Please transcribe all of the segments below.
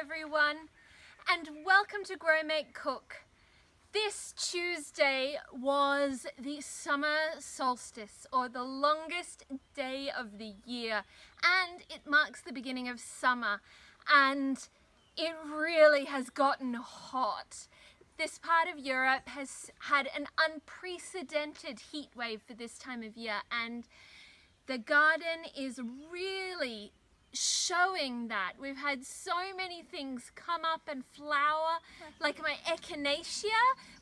everyone, and welcome to Grow, Make, Cook. This Tuesday was the summer solstice, or the longest day of the year, and it marks the beginning of summer, and it really has gotten hot. This part of Europe has had an unprecedented heat wave for this time of year, and the garden is really showing that. We've had so many things come up and flower, like my echinacea,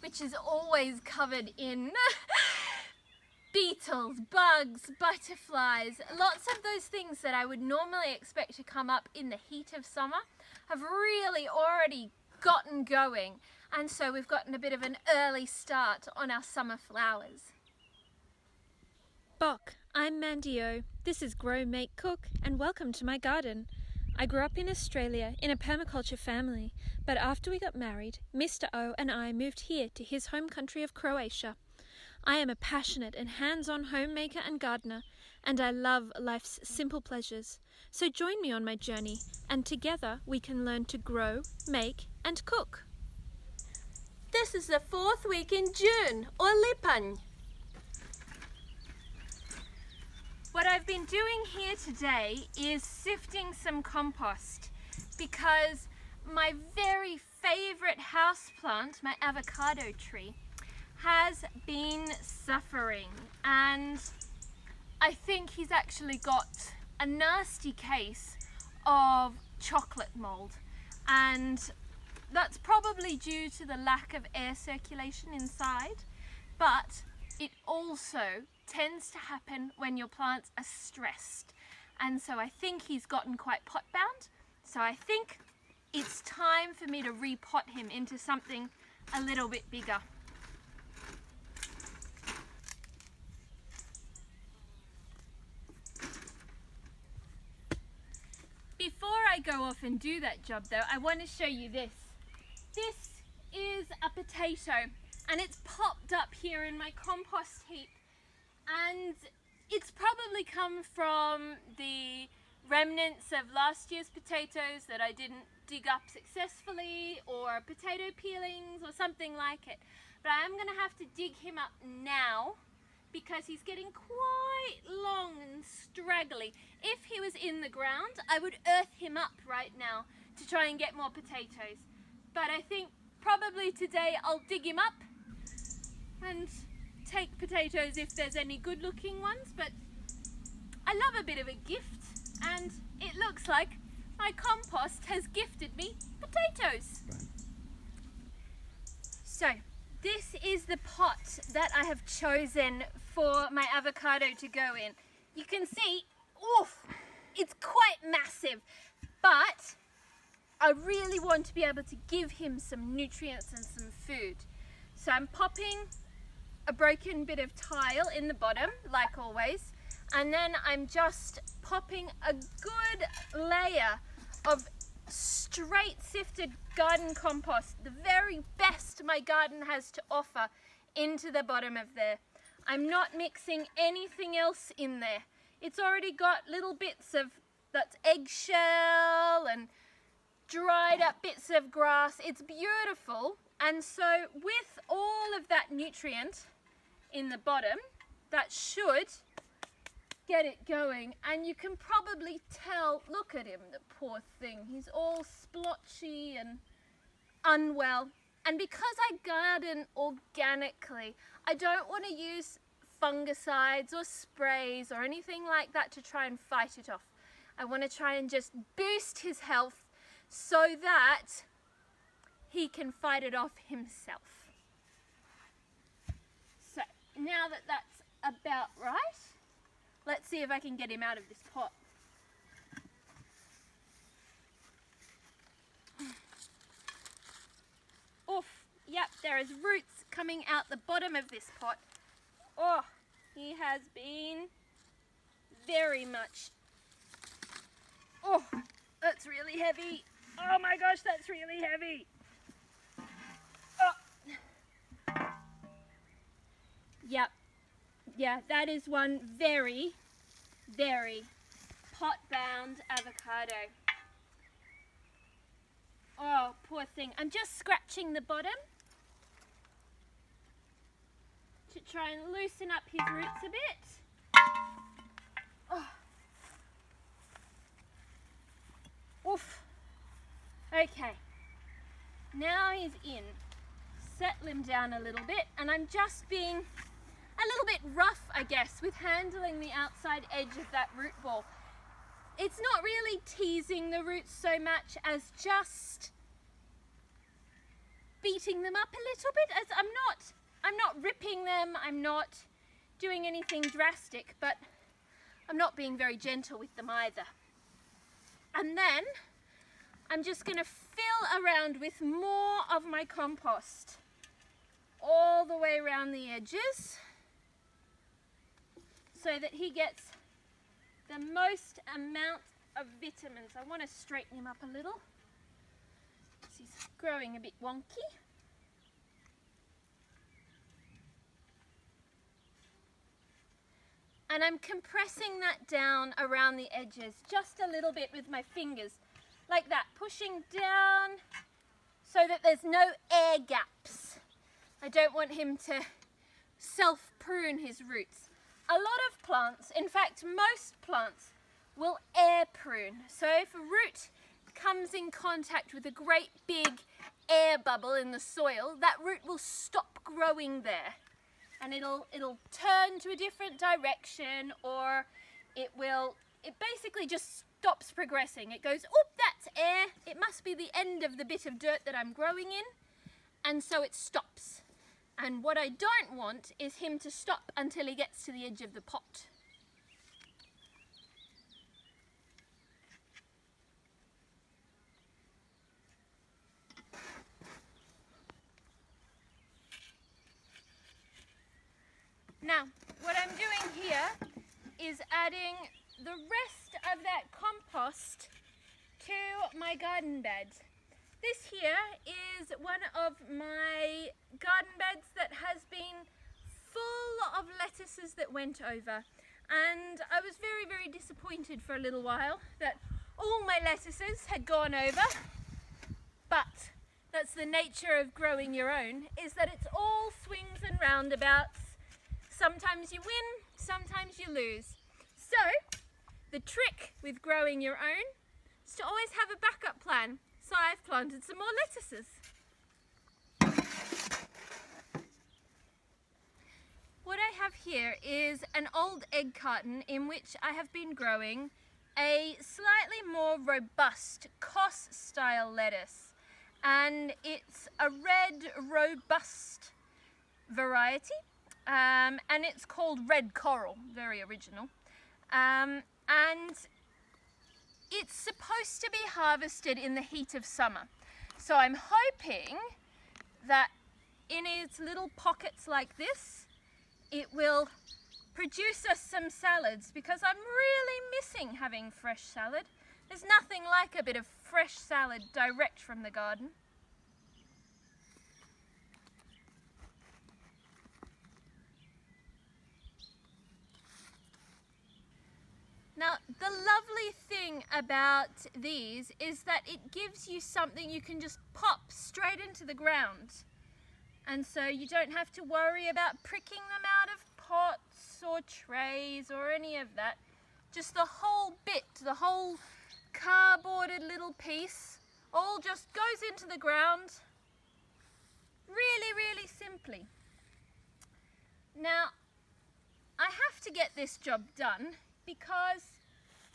which is always covered in beetles, bugs, butterflies. Lots of those things that I would normally expect to come up in the heat of summer have really already gotten going, and so we've gotten a bit of an early start on our summer flowers. Bok, I'm Mandy O. This is Grow, Make, Cook, and welcome to my garden. I grew up in Australia in a permaculture family, but after we got married, Mr. O and I moved here to his home country of Croatia. I am a passionate and hands-on homemaker and gardener, and I love life's simple pleasures. So join me on my journey, and together we can learn to grow, make, and cook. This is the fourth week in June, or Lipan. What I've been doing here today is sifting some compost because my very favorite houseplant, my avocado tree, has been suffering, and I think he's actually got a nasty case of chocolate mold, and that's probably due to the lack of air circulation inside, but it also tends to happen when your plants are stressed, and so I think he's gotten quite pot bound. So I think it's time for me to repot him into something a little bit bigger. Before I go off and do that job though, I want to show you this. This is a potato, and it's popped up here in my compost heap, and it's probably come from the remnants of last year's potatoes that I didn't dig up successfully, or potato peelings or something like it. But I am going to have to dig him up now because he's getting quite long and straggly. If he was in the ground, I would earth him up right now to try and get more potatoes. But I think probably today I'll dig him up and take potatoes if there's any good looking ones. But I love a bit of a gift, and it looks like my compost has gifted me potatoes. So this is the pot that I have chosen for my avocado to go in. You can see, oof, it's quite massive, but I really want to be able to give him some nutrients and some food. So I'm popping a broken bit of tile in the bottom, like always, and then I'm just popping a good layer of straight sifted garden compost, the very best my garden has to offer, into the bottom of there. I'm not mixing anything else in there. It's already got little bits of that's eggshell and dried up bits of grass. It's beautiful, and so with all of that nutrient in the bottom, that should get it going. And you can probably tell, look at him, the poor thing, he's all splotchy and unwell. And because I garden organically, I don't want to use fungicides or sprays or anything like that to try and fight it off. I want to try and just boost his health so that he can fight it off himself. So now that that's about right, let's see if I can get him out of this pot. Oof, yep, there is roots coming out the bottom of this pot. Oh, he has been very much, oh, that's really heavy. Oh my gosh, that's really heavy. Oh. Yep. Yeah, that is one very, very pot-bound avocado. Oh, poor thing. I'm just scratching the bottom to try and loosen up his roots a bit. Oh. Oof. Okay. Now he's in. Settle him down a little bit, and I'm just being a little bit rough, I guess, with handling the outside edge of that root ball. It's not really teasing the roots so much as just beating them up a little bit. As I'm not ripping them, I'm not doing anything drastic, but I'm not being very gentle with them either. And then I'm just going to fill around with more of my compost all the way around the edges so that he gets the most amount of vitamins. I want to straighten him up a little because he's growing a bit wonky. And I'm compressing that down around the edges just a little bit with my fingers, like that, pushing down so that there's no air gaps. I don't want him to self-prune his roots. A lot of plants, in fact most plants, will air prune. So if a root comes in contact with a great big air bubble in the soil, that root will stop growing there. And it'll turn to a different direction, or it basically just stops progressing. It goes, oh, that's air. It must be the end of the bit of dirt that I'm growing in. And so it stops. And what I don't want is him to stop until he gets to the edge of the pot. Now, what I'm doing here is adding the rest of that compost to my garden bed. This here is one of my garden beds that has been full of lettuces that went over. And I was very, very disappointed for a little while that all my lettuces had gone over. But that's the nature of growing your own, is that it's all swings and roundabouts. Sometimes you win, sometimes you lose. So, the trick with growing your own is to always have a backup plan. So I've planted some more lettuces. What I have here is an old egg carton in which I have been growing a slightly more robust Kos style lettuce. And it's a red robust variety. And it's called red coral, very original, and it's supposed to be harvested in the heat of summer. So I'm hoping that in its little pockets like this, it will produce us some salads, because I'm really missing having fresh salad. There's nothing like a bit of fresh salad direct from the garden. Now, the lovely thing about these is that it gives you something you can just pop straight into the ground. And so you don't have to worry about pricking them out of pots or trays or any of that. Just the whole bit, the whole cardboarded little piece, all just goes into the ground really, really simply. Now, I have to get this job done because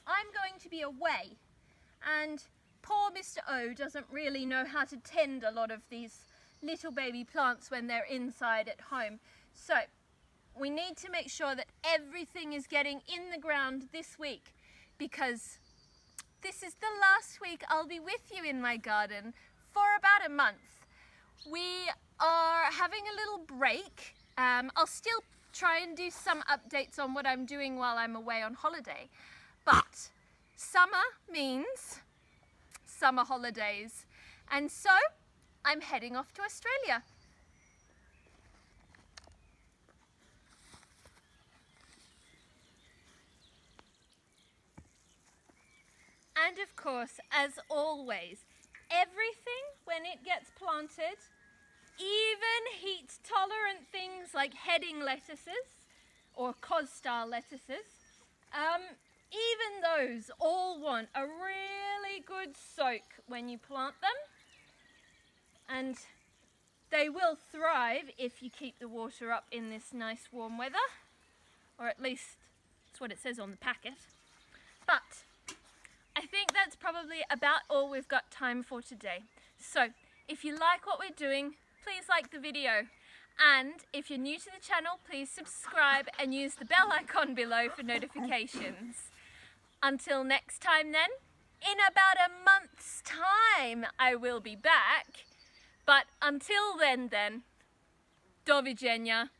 I'm going to be away, and poor Mr. O doesn't really know how to tend a lot of these little baby plants when they're inside at home. So we need to make sure that everything is getting in the ground this week, because this is the last week I'll be with you in my garden for about a month. We are having a little break. I'll still try and do some updates on what I'm doing while I'm away on holiday. But summer means summer holidays. And so I'm heading off to Australia. And of course, as always, everything when it gets planted, even heat-tolerant things like heading lettuces or cos-style lettuces, even those all want a really good soak when you plant them, and they will thrive if you keep the water up in this nice warm weather, or at least that's what it says on the packet. But I think that's probably about all we've got time for today. So if you like what we're doing, please like the video. And if you're new to the channel, please subscribe and use the bell icon below for notifications. Until next time then, in about a month's time I will be back. But until then, do widzenia.